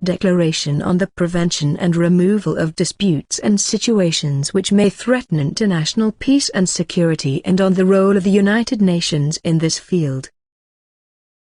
Declaration on the Prevention and Removal of Disputes and Situations which may threaten international peace and security and on the role of the United Nations in this field.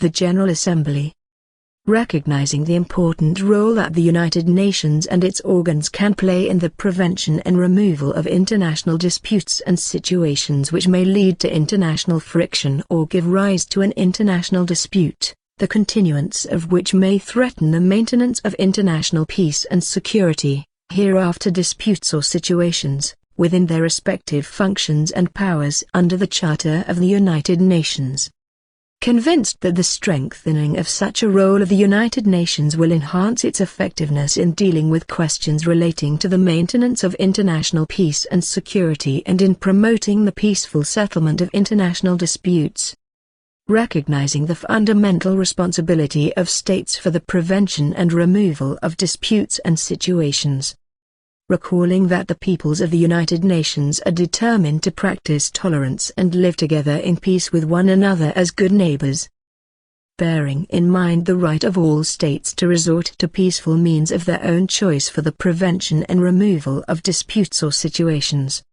The General Assembly. Recognizing the important role that the United Nations and its organs can play in the prevention and removal of international disputes and situations which may lead to international friction or give rise to an international dispute, the continuance of which may threaten the maintenance of international peace and security, hereafter disputes or situations, within their respective functions and powers under the Charter of the United Nations. Convinced that the strengthening of such a role of the United Nations will enhance its effectiveness in dealing with questions relating to the maintenance of international peace and security and in promoting the peaceful settlement of international disputes. Recognizing the fundamental responsibility of states for the prevention and removal of disputes and situations. Recalling that the peoples of the United Nations are determined to practice tolerance and live together in peace with one another as good neighbors. Bearing in mind the right of all states to resort to peaceful means of their own choice for the prevention and removal of disputes or situations.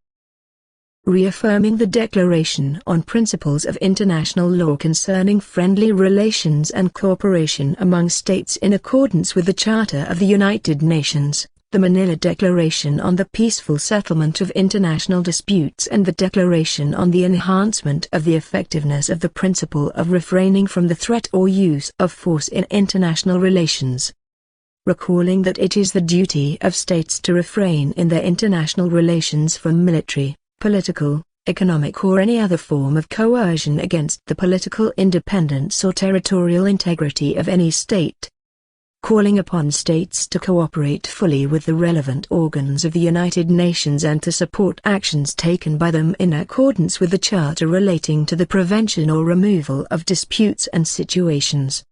Reaffirming the Declaration on Principles of International Law concerning friendly relations and cooperation among states in accordance with the Charter of the United Nations, the Manila Declaration on the Peaceful Settlement of International Disputes and the Declaration on the Enhancement of the Effectiveness of the Principle of Refraining from the Threat or Use of Force in International Relations. Recalling that it is the duty of states to refrain in their international relations from military, political, economic or any other form of coercion against the political independence or territorial integrity of any state. Calling upon states to cooperate fully with the relevant organs of the United Nations and to support actions taken by them in accordance with the Charter relating to the prevention or removal of disputes and situations.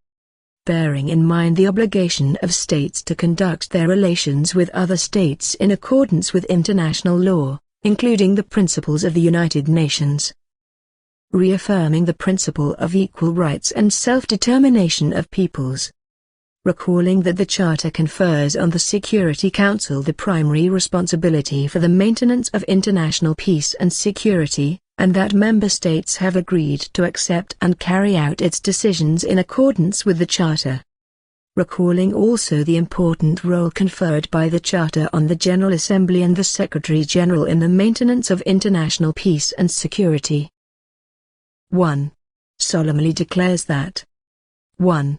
Bearing in mind the obligation of states to conduct their relations with other states in accordance with international law, including the principles of the United Nations. Reaffirming the principle of equal rights and self-determination of peoples. Recalling that the Charter confers on the Security Council the primary responsibility for the maintenance of international peace and security, and that member states have agreed to accept and carry out its decisions in accordance with the Charter. Recalling also the important role conferred by the Charter on the General Assembly and the Secretary-General in the maintenance of international peace and security. 1. Solemnly declares that 1.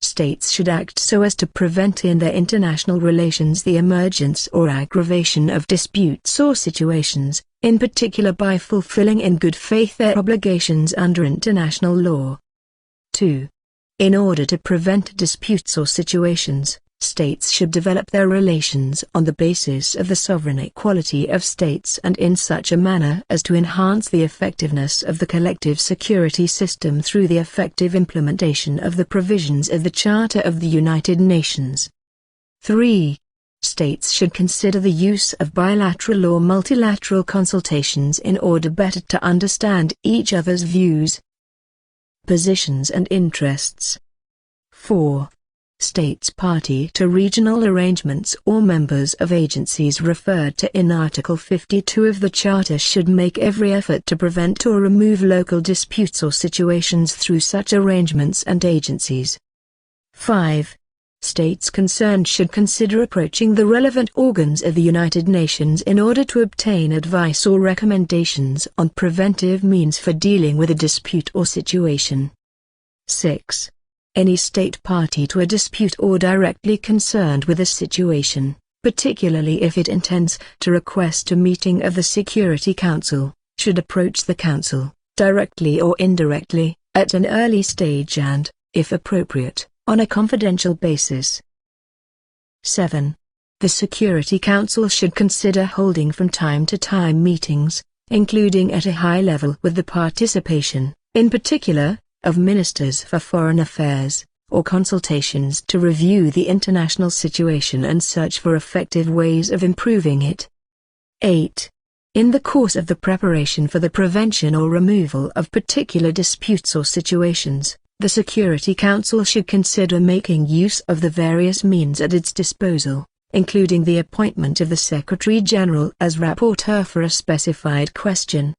States should act so as to prevent in their international relations the emergence or aggravation of disputes or situations, in particular by fulfilling in good faith their obligations under international law. 2. In order to prevent disputes or situations, states should develop their relations on the basis of the sovereign equality of states and in such a manner as to enhance the effectiveness of the collective security system through the effective implementation of the provisions of the Charter of the United Nations. 3. States should consider the use of bilateral or multilateral consultations in order better to understand each other's views, positions and interests. 4. States party to regional arrangements or members of agencies referred to in Article 52 of the Charter should make every effort to prevent or remove local disputes or situations through such arrangements and agencies. 5. States concerned should consider approaching the relevant organs of the United Nations in order to obtain advice or recommendations on preventive means for dealing with a dispute or situation. 6. Any state party to a dispute or directly concerned with a situation, particularly if it intends to request a meeting of the Security Council, should approach the Council, directly or indirectly, at an early stage and, if appropriate, on a confidential basis. 7. The Security Council should consider holding from time to time meetings, including at a high level with the participation, in particular, of ministers for foreign affairs, or consultations to review the international situation and search for effective ways of improving it. 8. In the course of the preparation for the prevention or removal of particular disputes or situations, the Security Council should consider making use of the various means at its disposal, including the appointment of the Secretary-General as rapporteur for a specified question.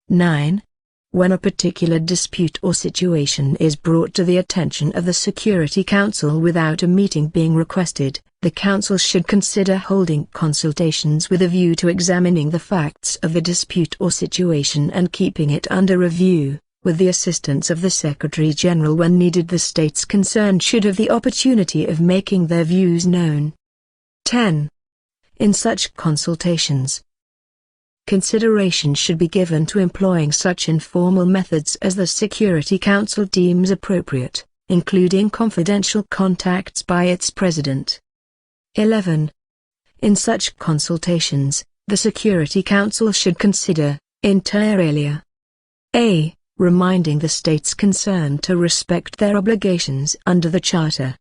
9. When a particular dispute or situation is brought to the attention of the Security Council without a meeting being requested, the Council should consider holding consultations with a view to examining the facts of the dispute or situation and keeping it under review. With the assistance of the Secretary-General when needed, the states concerned should have the opportunity of making their views known. 10. In such consultations, consideration should be given to employing such informal methods as the Security Council deems appropriate, including confidential contacts by its president. 11. In such consultations, the Security Council should consider, inter alia, a. reminding the states concerned to respect their obligations under the Charter.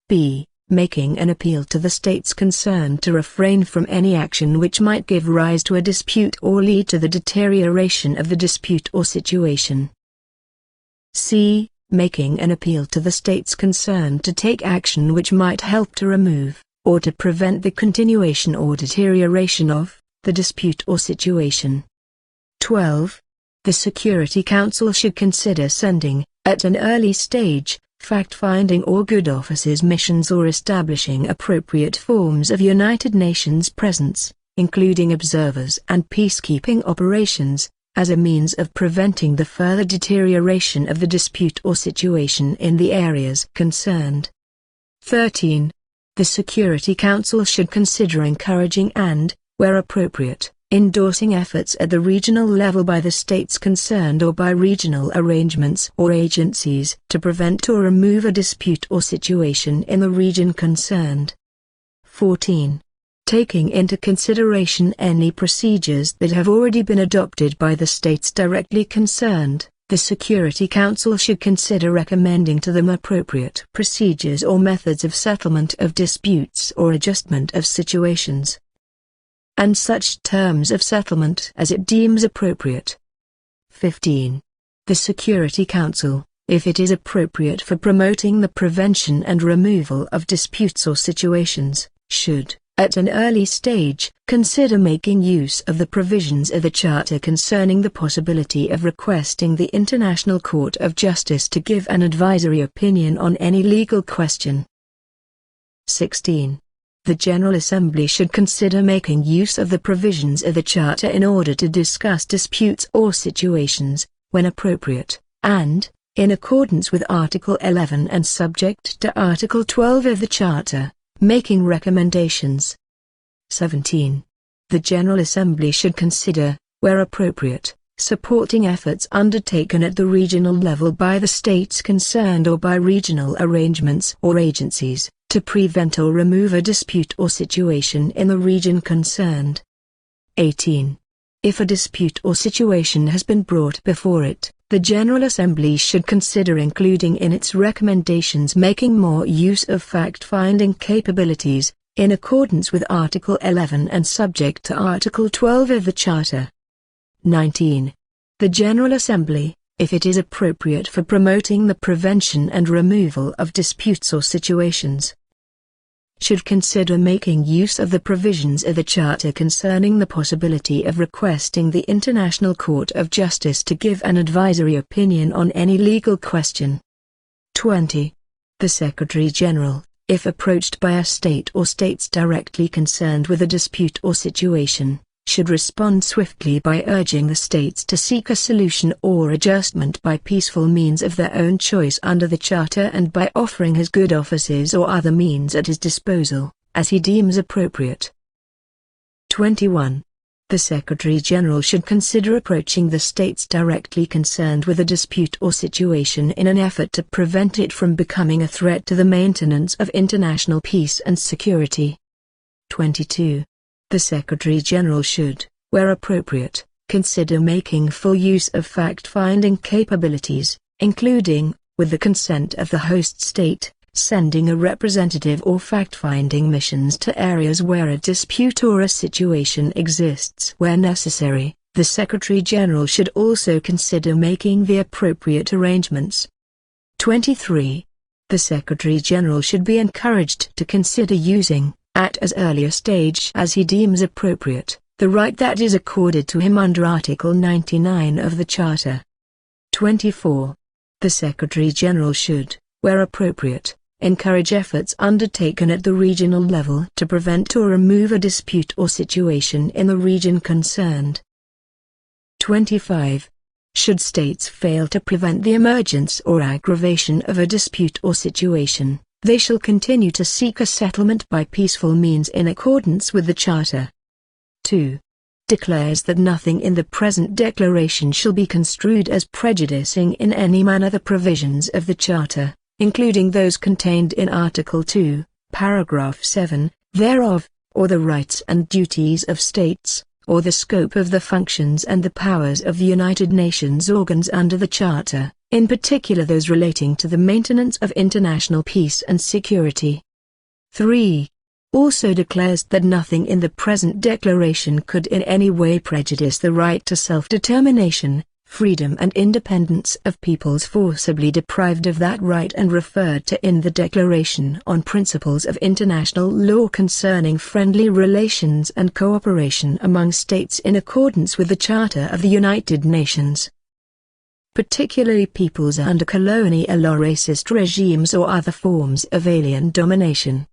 b. Making an appeal to the states concerned to refrain from any action which might give rise to a dispute or lead to the deterioration of the dispute or situation. c. Making an appeal to the states concerned to take action which might help to remove, or to prevent the continuation or deterioration of, the dispute or situation. 12. The Security Council should consider sending, at an early stage, fact-finding or good officers missions or establishing appropriate forms of United Nations presence, including observers and peacekeeping operations, as a means of preventing the further deterioration of the dispute or situation in the areas concerned. 13. The Security Council should consider encouraging and, where appropriate, endorsing efforts at the regional level by the states concerned or by regional arrangements or agencies to prevent or remove a dispute or situation in the region concerned. 14. Taking into consideration any procedures that have already been adopted by the states directly concerned, the Security Council should consider recommending to them appropriate procedures or methods of settlement of disputes or adjustment of situations, and such terms of settlement as it deems appropriate. 15. The Security Council, if it is appropriate for promoting the prevention and removal of disputes or situations, should, at an early stage, consider making use of the provisions of the Charter concerning the possibility of requesting the International Court of Justice to give an advisory opinion on any legal question. 16. The General Assembly should consider making use of the provisions of the Charter in order to discuss disputes or situations, when appropriate, and, in accordance with Article 11 and subject to Article 12 of the Charter, making recommendations. 17. The General Assembly should consider, where appropriate, supporting efforts undertaken at the regional level by the states concerned or by regional arrangements or agencies, to prevent or remove a dispute or situation in the region concerned. 18. If a dispute or situation has been brought before it, the General Assembly should consider including in its recommendations making more use of fact-finding capabilities, in accordance with Article 11 and subject to Article 12 of the Charter. 19. The General Assembly, if it is appropriate for promoting the prevention and removal of disputes or situations, should consider making use of the provisions of the Charter concerning the possibility of requesting the International Court of Justice to give an advisory opinion on any legal question. 20. The Secretary-General, if approached by a state or states directly concerned with a dispute or situation, should respond swiftly by urging the states to seek a solution or adjustment by peaceful means of their own choice under the Charter and by offering his good offices or other means at his disposal, as he deems appropriate. 21. The Secretary-General should consider approaching the states directly concerned with a dispute or situation in an effort to prevent it from becoming a threat to the maintenance of international peace and security. 22. The Secretary-General should, where appropriate, consider making full use of fact-finding capabilities, including, with the consent of the host state, sending a representative or fact-finding missions to areas where a dispute or a situation exists. Where necessary, the Secretary-General should also consider making the appropriate arrangements 23. The Secretary-General should be encouraged to consider using, at as early a stage as he deems appropriate, the right that is accorded to him under Article 99 of the Charter. 24. The Secretary-General should, where appropriate, encourage efforts undertaken at the regional level to prevent or remove a dispute or situation in the region concerned. 25. Should states fail to prevent the emergence or aggravation of a dispute or situation, they shall continue to seek a settlement by peaceful means in accordance with the Charter. 2. Declares that nothing in the present declaration shall be construed as prejudicing in any manner the provisions of the Charter, including those contained in Article 2, Paragraph 7, thereof, or the rights and duties of states, or the scope of the functions and the powers of the United Nations organs under the Charter, in particular those relating to the maintenance of international peace and security. 3. Also declares that nothing in the present declaration could in any way prejudice the right to self-determination, freedom and independence of peoples forcibly deprived of that right and referred to in the Declaration on Principles of International Law concerning friendly relations and cooperation among states in accordance with the Charter of the United Nations. Particularly peoples under colonial or racist regimes or other forms of alien domination.